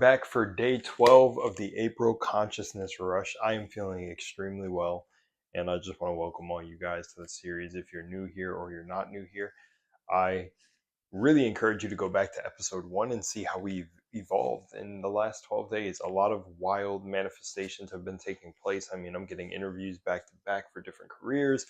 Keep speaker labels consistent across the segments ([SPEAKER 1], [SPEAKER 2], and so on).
[SPEAKER 1] Back for day 12 of the April Consciousness Rush. I am feeling extremely well, and I just want to welcome all you guys to the series. If you're new here or you're not new here, I really encourage you to go back to episode 1 and see how we've evolved in the last 12 days. A lot of wild manifestations have been taking place. I mean, I'm getting interviews back to back for different careers,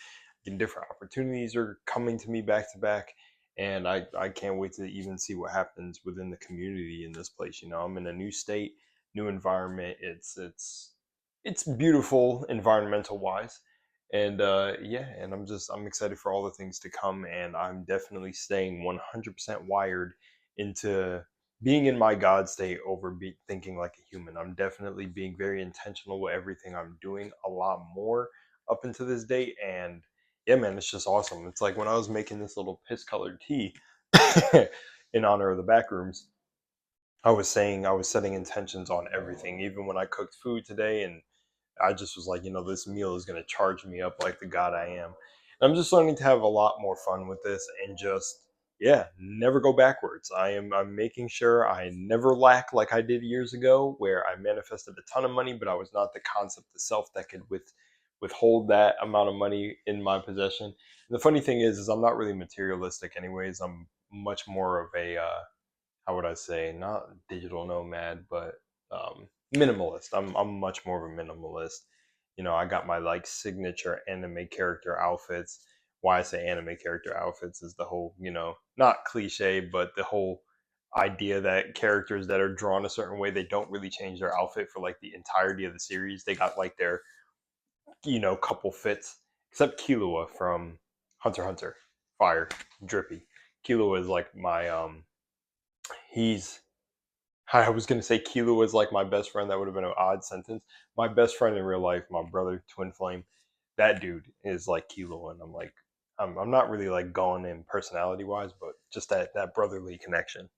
[SPEAKER 1] and different opportunities are coming to me back to back. And I can't wait to even see what happens within the community in this place. You know, I'm in a new state, new environment. It's beautiful environmental wise, and yeah, and I'm excited for all the things to come, and I'm definitely staying 100% wired into being in my God state over thinking like a human. I'm definitely being very intentional with everything I'm doing, a lot more up until this date. And yeah, man, it's just awesome. It's like when I was making this little piss colored tea in honor of the back rooms, I was saying I was setting intentions on everything, even when I cooked food today. And I just was like, this meal is going to charge me up like the god I am. And I'm just learning to have a lot more fun with this and just, yeah, never go backwards. I'm making sure I never lack like I did years ago, where I manifested a ton of money, but I was not the concept of self that could withhold that amount of money in my possession. And the funny thing is I'm not really materialistic anyways. I'm much more of a how would I say, not digital nomad, but minimalist. I'm much more of a minimalist. I got my like signature anime character outfits. Why I say anime character outfits is the whole, not cliche, but the whole idea that characters that are drawn a certain way, they don't really change their outfit for like the entirety of the series. They got like their, couple fits, except Killua from Hunter x Hunter. Fire, drippy. Killua is like my he's I was gonna say Kilo was like my best friend. That would have been an odd sentence. My best friend in real life, my brother, twin flame, that dude is like Kilo, and I'm like, I'm not really like going in personality wise, but just that brotherly connection.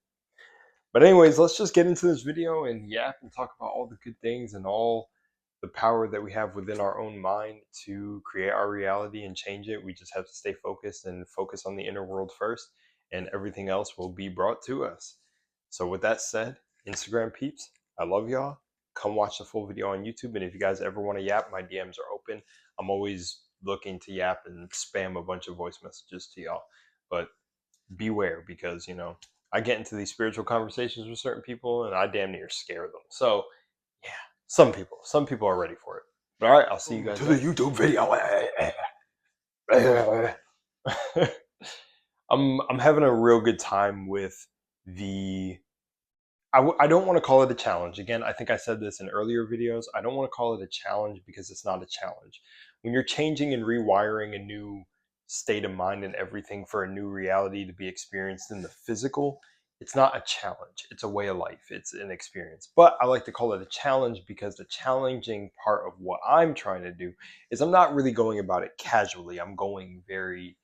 [SPEAKER 1] But anyways, let's just get into this video and yap and talk about all the good things and all the power that we have within our own mind to create our reality and change it. We just have to stay focused and focus on the inner world first, and everything else will be brought to us. So, with that said, Instagram peeps, I love y'all. Come watch the full video on YouTube. And if you guys ever want to yap, my DMs are open. I'm always looking to yap and spam a bunch of voice messages to y'all. But beware, because I get into these spiritual conversations with certain people and I damn near scare them. So yeah, some people are ready for it. But all right, I'll see you guys to the YouTube video. I'm having a real good time with the I don't want to call it a challenge. Again, I think I said this in earlier videos. I don't want to call it a challenge because it's not a challenge. When you're changing and rewiring a new state of mind and everything for a new reality to be experienced in the physical, it's not a challenge. It's a way of life. It's an experience. But I like to call it a challenge because the challenging part of what I'm trying to do is I'm not really going about it casually. I'm going very,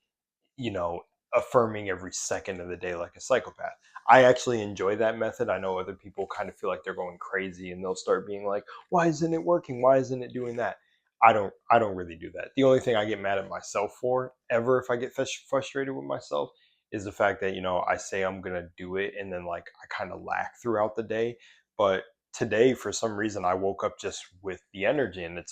[SPEAKER 1] you know, affirming every second of the day like a psychopath. I actually enjoy that method. I know other people kind of feel like they're going crazy and they'll start being like, "Why isn't it working? Why isn't it doing that?" I don't really do that. The only thing I get mad at myself for ever if I get frustrated with myself is the fact that, I say I'm going to do it and then like I kind of lack throughout the day. But today for some reason I woke up just with the energy, and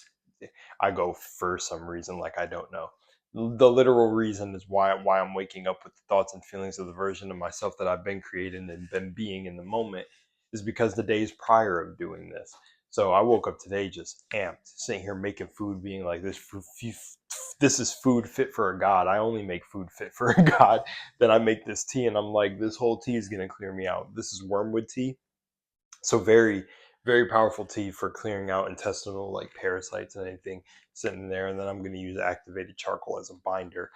[SPEAKER 1] I go for some reason like I don't know. The literal reason is why I'm waking up with the thoughts and feelings of the version of myself that I've been creating and been being in the moment is because the days prior of doing this. So I woke up today just amped, sitting here making food, being like, this is food fit for a god. I only make food fit for a god. Then I make this tea, and I'm like, this whole tea is gonna clear me out. This is wormwood tea, so very, very powerful tea for clearing out intestinal like parasites and anything sitting there. And then I'm going to use activated charcoal as a binder.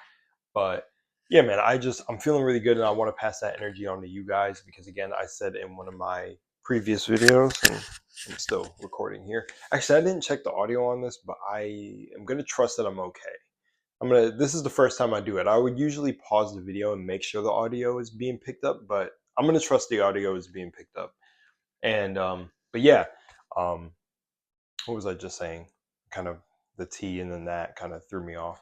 [SPEAKER 1] But yeah, man, I'm feeling really good, and I want to pass that energy on to you guys because again, I said in one of my previous videos, and I'm still recording here. Actually, I didn't check the audio on this, but I am going to trust that I'm okay. This is the first time I do it. I would usually pause the video and make sure the audio is being picked up, but I'm going to trust the audio is being picked up. And but yeah, um, what was I just saying? Kind of the tea, and then that kind of threw me off.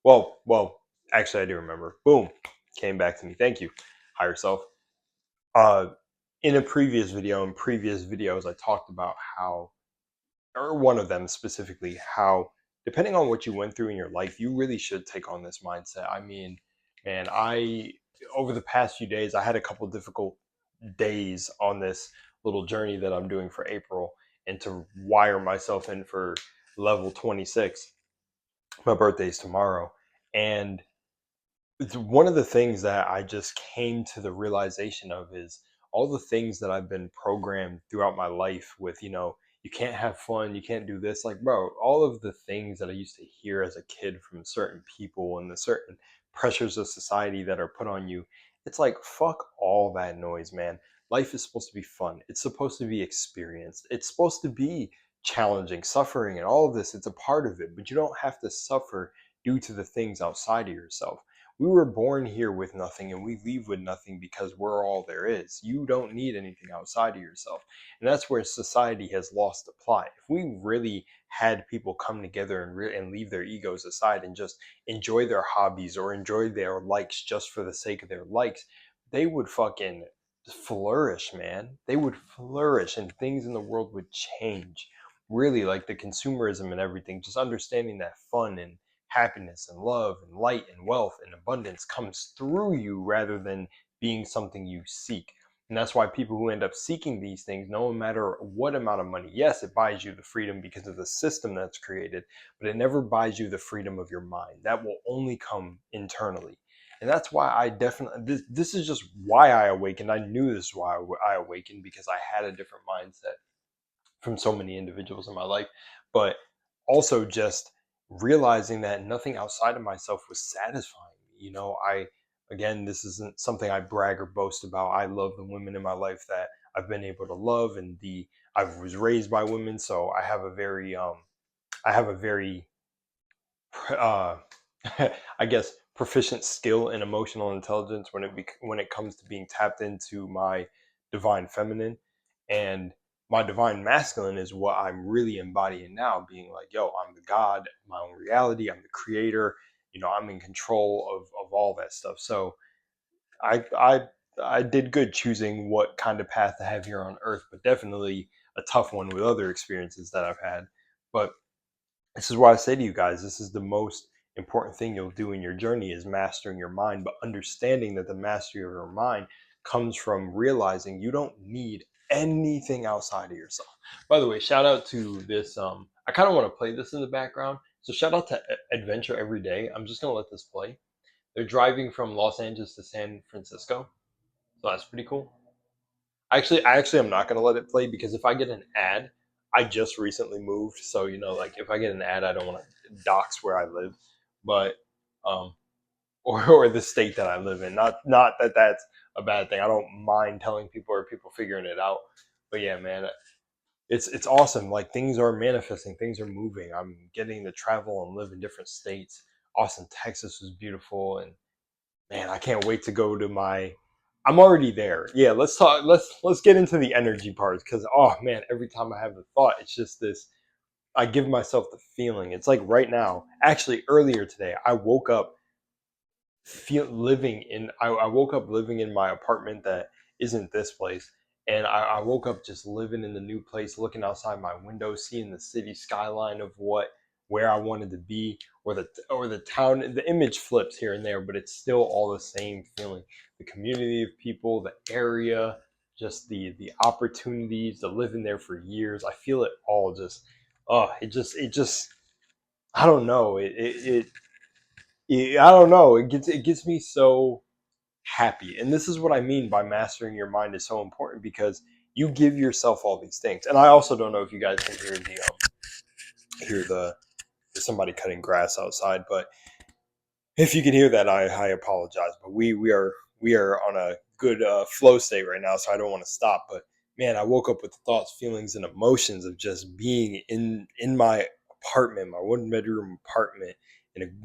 [SPEAKER 1] Well, actually, I do remember. Boom, came back to me. Thank you, higher self. Uh, in a previous video, in previous videos, I talked about how, or one of them specifically, how depending on what you went through in your life, you really should take on this mindset. I mean, man, over the past few days, I had a couple difficult days on this little journey that I'm doing for April, and to wire myself in for level 26. My birthday's tomorrow. And one of the things that I just came to the realization of is all the things that I've been programmed throughout my life with, you can't have fun, you can't do this. Like, bro, all of the things that I used to hear as a kid from certain people and the certain pressures of society that are put on you, it's like, fuck all that noise, man. Life is supposed to be fun. It's supposed to be experienced. It's supposed to be challenging, suffering, and all of this. It's a part of it, but you don't have to suffer due to the things outside of yourself. We were born here with nothing and we leave with nothing because we're all there is. You don't need anything outside of yourself. And that's where society has lost the plot. If we really had people come together and leave their egos aside and just enjoy their hobbies or enjoy their likes just for the sake of their likes, they would fucking flourish, man. They would flourish and things in the world would change. Really, like the consumerism and everything, just understanding that fun and happiness and love and light and wealth and abundance comes through you rather than being something you seek. And that's why people who end up seeking these things, no matter what amount of money, yes, it buys you the freedom because of the system that's created, but it never buys you the freedom of your mind. That will only come internally. And that's why I definitely, this is just why I awakened. I knew this is why I awakened, because I had a different mindset from so many individuals in my life, but also just realizing that nothing outside of myself was satisfying me. Again, this isn't something I brag or boast about. I love the women in my life that I've been able to love, and I was raised by women, so I have a very uh, I guess proficient skill in emotional intelligence when it comes to being tapped into my divine feminine, and my divine masculine is what I'm really embodying now, being like, yo, I'm the god of my own reality, I'm the creator, I'm in control of all that stuff. So I I I did good choosing what kind of path to have here on earth, but definitely a tough one with other experiences that I've had. But this is why I say to you guys, this is the most important thing you'll do in your journey, is mastering your mind, but understanding that the mastery of your mind comes from realizing you don't need anything outside of yourself. By the way, shout out to this. I kind of want to play this in the background. So shout out to Adventure Every Day. I'm just going to let this play. They're driving from Los Angeles to San Francisco. So that's pretty cool. I actually am not going to let it play, because if I get an ad, I just recently moved, so like if I get an ad, I don't want to dox where I live, but um, or the state that I live in. Not that that's a bad thing. I don't mind telling people or people figuring it out. But yeah, man, it's awesome. Like things are manifesting, things are moving. I'm getting to travel and live in different states. Austin, Texas was beautiful, and man, I can't wait to go to my. I'm already there. Yeah, let's talk. Let's get into the energy parts, because oh man, every time I have the thought, it's just this. I give myself the feeling. It's like right now. Actually, earlier today, I woke up I woke up living in my apartment that isn't this place, and I woke up just living in the new place, looking outside my window, seeing the city skyline of where I wanted to be, or the town. The image flips here and there, but it's still all the same feeling. The community of people, the area, just the opportunities to live in there for years. I feel it all. Just it just I don't know. I don't know. It gets me so happy, and this is what I mean by mastering your mind is so important, because you give yourself all these things. And I also don't know if you guys can hear the somebody cutting grass outside, but if you can hear that, I apologize. But we are on a good flow state right now, so I don't want to stop. But man, I woke up with the thoughts, feelings, and emotions of just being in my apartment, my one bedroom apartment,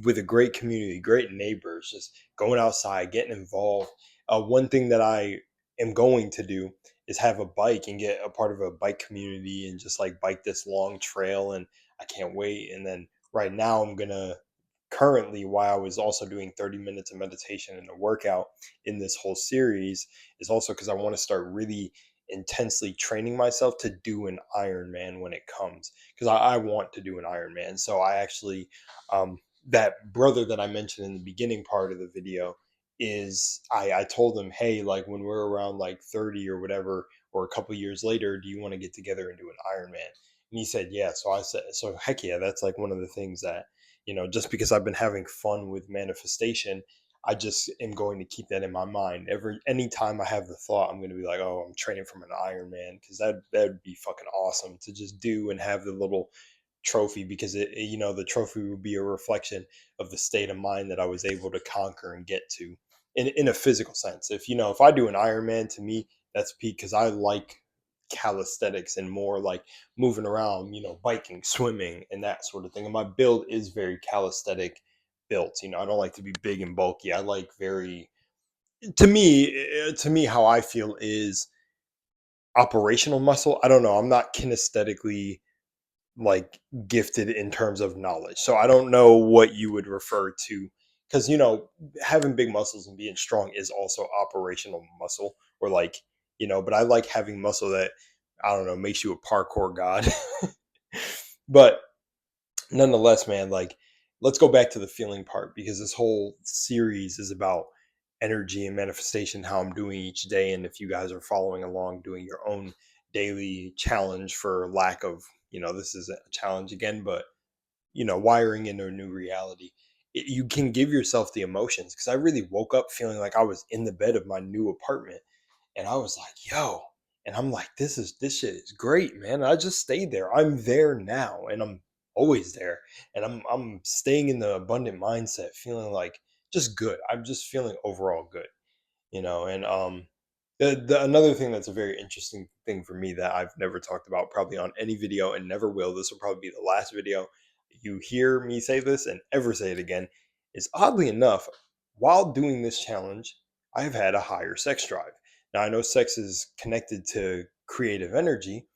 [SPEAKER 1] with a great community, great neighbors, just going outside, getting involved. One thing that I am going to do is have a bike and get a part of a bike community and just like bike this long trail, and I can't wait. And then right now I'm gonna currently, why I was also doing 30 minutes of meditation and a workout in this whole series, is also because I want to start really intensely training myself to do an Ironman when it comes, because I want to do an Ironman. So I actually, that brother that I mentioned in the beginning part of the video, is I told him, hey, like when we're around like 30 or whatever, or a couple years later, do you want to get together and do an Ironman? And he said, yeah. So I said, so heck yeah, that's like one of the things that, just because I've been having fun with manifestation, I just am going to keep that in my mind. Anytime I have the thought, I'm going to be like, oh, I'm training from an Ironman, because that'd be fucking awesome to just do and have the little trophy, because the trophy would be a reflection of the state of mind that I was able to conquer and get to in a physical sense. If I do an Ironman, to me that's peak, because I like calisthenics and more like moving around, biking, swimming, and that sort of thing. And my build is very calisthenic built. I don't like to be big and bulky. I like very, to me, how I feel is operational muscle. I don't know. I'm not kinesthetically like gifted in terms of knowledge. So I don't know what you would refer to, because having big muscles and being strong is also operational muscle, or like, but I like having muscle that, I don't know, makes you a parkour god. But nonetheless, man, like, let's go back to the feeling part, because this whole series is about energy and manifestation, how I'm doing each day. And if you guys are following along, doing your own daily challenge, for lack of, this is a challenge again, but wiring into a new reality, you can give yourself the emotions, because I really woke up feeling like I was in the bed of my new apartment, and I was like, yo, and I'm like, this shit is great, man. I just stayed there. I'm there now, and I'm always there. And I'm staying in the abundant mindset, feeling like just good. I'm just feeling overall good, and the another thing that's a very interesting thing for me that I've never talked about probably on any video, and never will, this will probably be the last video you hear me say this and ever say it again, is, oddly enough, while doing this challenge, I've had a higher sex drive. Now I know sex is connected to creative energy,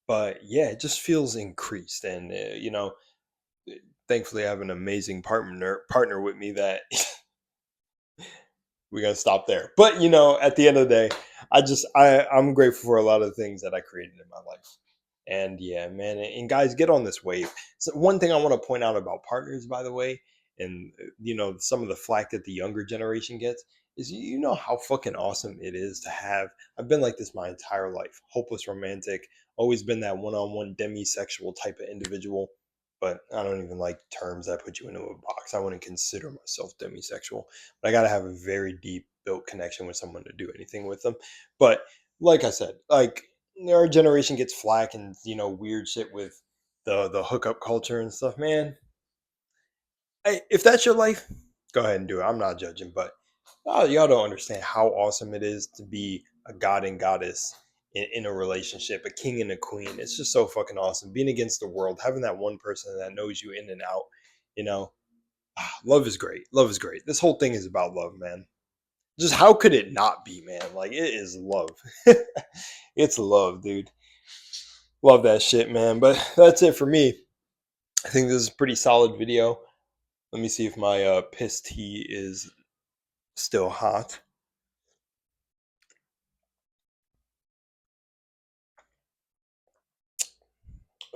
[SPEAKER 1] but yeah, it just feels increased. And thankfully I have an amazing partner with me that we're gonna stop there. But at the end of the day, I'm grateful for a lot of the things that I created in my life. And yeah, man, and guys, get on this wave. So one thing I want to point out about partners, by the way, and some of the flack that the younger generation gets, is how fucking awesome it is to have. I've been like this my entire life, hopeless romantic, always been that one-on-one demisexual type of individual. But I don't even like terms that put you into a box. I wouldn't consider myself demisexual, but I got to have a very deep built connection with someone to do anything with them. But like I said, like, our generation gets flack and weird shit with the hookup culture and stuff, man. Hey, if that's your life, go ahead and do it. I'm not judging, but y'all don't understand how awesome it is to be a god and goddess in a relationship, a king and a queen. It's just so fucking awesome. Being against the world, having that one person that knows you in and out, you know, love is great. Love is great. This whole thing is about love, man. Just how could it not be, man? Like, it is love. It's love, dude. Love that shit, man. But that's it for me. I think this is a pretty solid video. Let me see if my piss tea is still hot.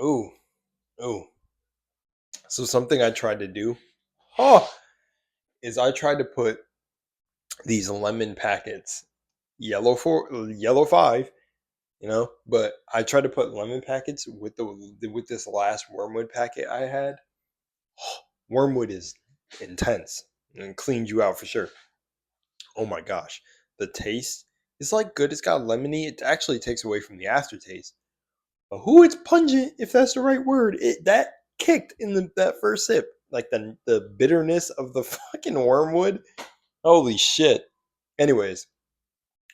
[SPEAKER 1] Ooh, ooh. So something I tried to do, oh, is I tried to put these lemon packets, yellow 5, but I tried to put lemon packets with this last wormwood packet I had. Wormwood is intense and cleaned you out for sure. Oh my gosh, the taste is like good. It's got lemony. It actually takes away from the aftertaste. But who, it's pungent, if that's the right word. It that kicked in that first sip, like the bitterness of the fucking wormwood. Holy shit. Anyways,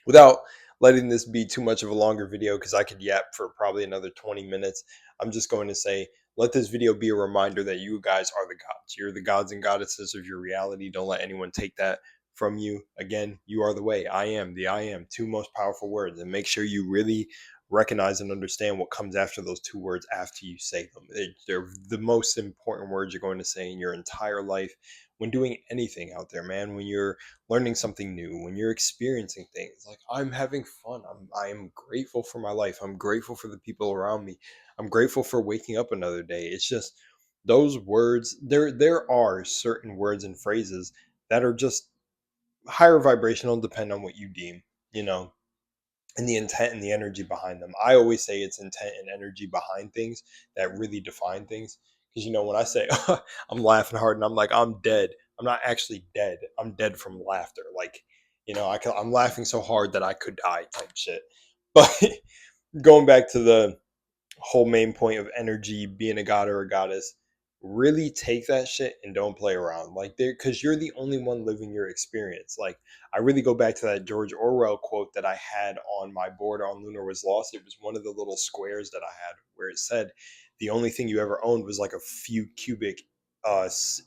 [SPEAKER 1] without letting this be too much of a longer video, because I could yap for probably another 20 minutes, I'm just going to say, let this video be a reminder that you guys are the gods. You're the gods and goddesses of your reality. Don't let anyone take that from you. Again, you are the way. I am the I am. Two most powerful words. And make sure you really recognize and understand what comes after those two words after you say them. They're the most important words you're going to say in your entire life when doing anything out there, man. When you're learning something new, when you're experiencing things, like I'm having fun. I am grateful for my life. I'm grateful for the people around me. I'm grateful for waking up another day. It's just those words. There are certain words and phrases that are just higher vibrational, depend on what you deem, you know, and the intent and the energy behind them. I always say it's intent and energy behind things that really define things. Because, you know, when I say I'm laughing hard and I'm like, I'm dead, I'm not actually dead. I'm dead from laughter. Like, you know, I'm laughing so hard that I could die type shit. But going back to the whole main point of energy, being a god or a goddess, really take that shit and don't play around. Like, there, because you're the only one living your experience. Like, I really go back to that George Orwell quote that I had on my board on Lunar Was Lost. It was one of the little squares that I had where it said the only thing you ever owned was like a few cubic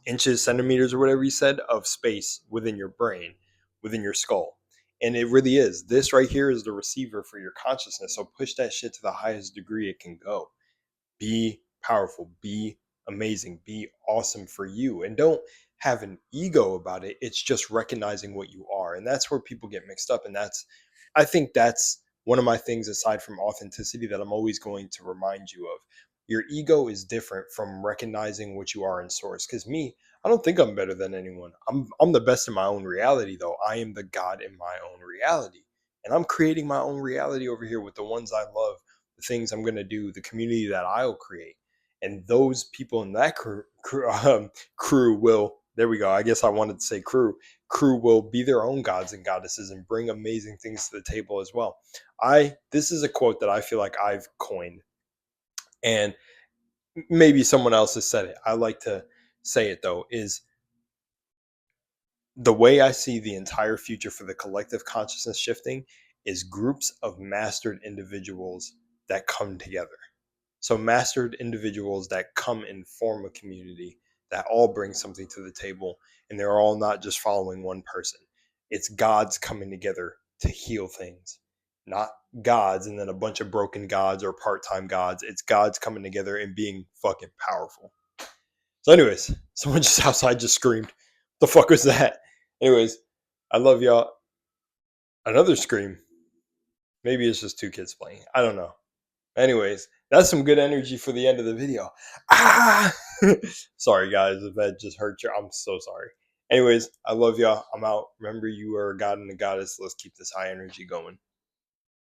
[SPEAKER 1] inches, centimeters, or whatever you said, of space within your brain, within your skull. And it really is. This right here is the receiver for your consciousness. So push that shit to the highest degree it can go. Be powerful, be amazing, be awesome for you. And don't have an ego about it. It's just recognizing what you are. And that's where people get mixed up. And I think that's one of my things aside from authenticity that I'm always going to remind you of. Your ego is different from recognizing what you are in source. Because me, I don't think I'm better than anyone. I'm the best in my own reality, though. I am the God in my own reality. And I'm creating my own reality over here with the ones I love, the things I'm going to do, the community that I'll create. And those people in that crew will, there we go. I guess I wanted to say crew will be their own gods and goddesses and bring amazing things to the table as well. This is a quote that I feel like I've coined, and maybe someone else has said it. I like to say it though, is the way I see the entire future for the collective consciousness shifting is groups of mastered individuals that come together. So mastered individuals that come and form a community that all bring something to the table, and they're all not just following one person. It's gods coming together to heal things, not gods and then a bunch of broken gods or part-time gods. It's gods coming together and being fucking powerful. So anyways, someone just outside just screamed. The fuck was that? Anyways, I love y'all. Another scream. Maybe it's just two kids playing. I don't know. Anyways, that's some good energy for the end of the video. Ah! Sorry, guys, if that just hurt you. I'm so sorry. Anyways, I love y'all. I'm out. Remember, you are a god and a goddess. Let's keep this high energy going.